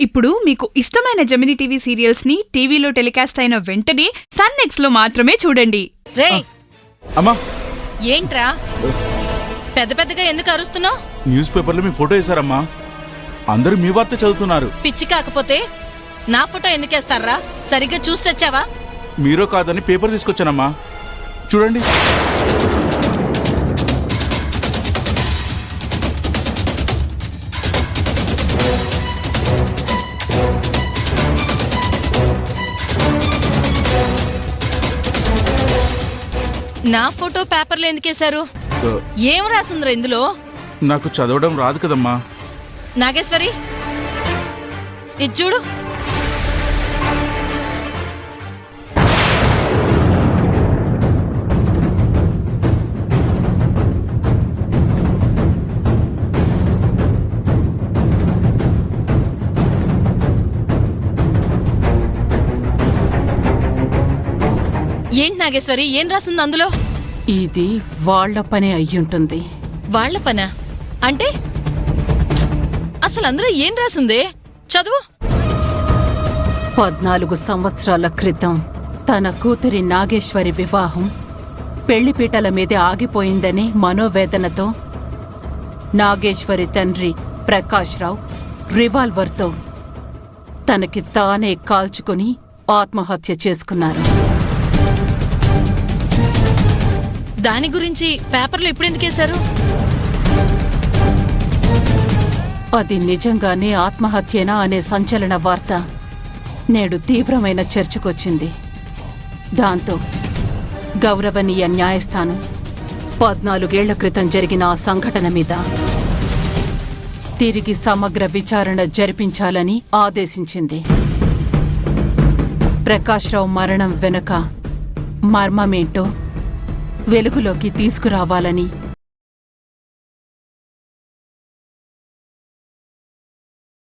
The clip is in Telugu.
ఇప్పుడు మీకు ఇష్టమైన జెమినీ టీవీ సీరియల్స్ ని టీవీలో టెలికాస్ట్ అయిన వెంటనే సన్ నెక్స్ట్ లో మాత్రమే చూడండి. రేయ్ అమ్మా, ఏంట్రా పెద్ద పెద్దగా ఎందుకు అరుస్తున్నావు? న్యూస్ పేపర్లో మీ ఫోటో వేశారమ్మా, అందరూ మీ వార్త చదువుతున్నారు. పిచ్చి కాకపోతే నా ఫోటో ఎందుకేస్తారా? సరిగ్గా చూసి చచ్చావా? మీరో కాదని పేపర్ తీసుకొచ్చానమ్మా, చూడండి. నా ఫోటో పేపర్లో ఎందుకేశారు? ఏం రాసిందిరా ఇందులో? నాకు చదవడం రాదు కదమ్మా. నాగేశ్వరి, ఇది చూడు. ఏంటి నాగేశ్వరి, ఏం రాసింది అందులో? ఇది వాళ్ల పనే అయ్యుంటుంది. వాళ్ల పనా అంటే? అసలు అందులో ఏం రాసిందే? చదువు. 14 సంవత్సరాల క్రితం తన కూతురి నాగేశ్వరి వివాహం పెళ్లిపీటల మీదే ఆగిపోయిందని మనోవేదనతో నాగేశ్వరి తండ్రి ప్రకాష్ రావు రివాల్వర్తో తనకి తానే కాల్చుకుని ఆత్మహత్య చేసుకున్నారు. దాని గురించి పేపర్లో ఇప్పుడెందుకేశారు? అది నిజంగానే ఆత్మహత్యేనా అనే సంచలన వార్త నేడు తీవ్రమైన చర్చకొచ్చింది. దాంతో గౌరవనీయ న్యాయస్థానం 14 ఏళ్ల క్రితం జరిగిన ఆ సంఘటన మీద తిరిగి సమగ్ర విచారణ జరిపించాలని ఆదేశించింది. ప్రకాష్ రావు మరణం వెనుక మర్మమేంటో వెలుగులోకి తీసుకురావాలని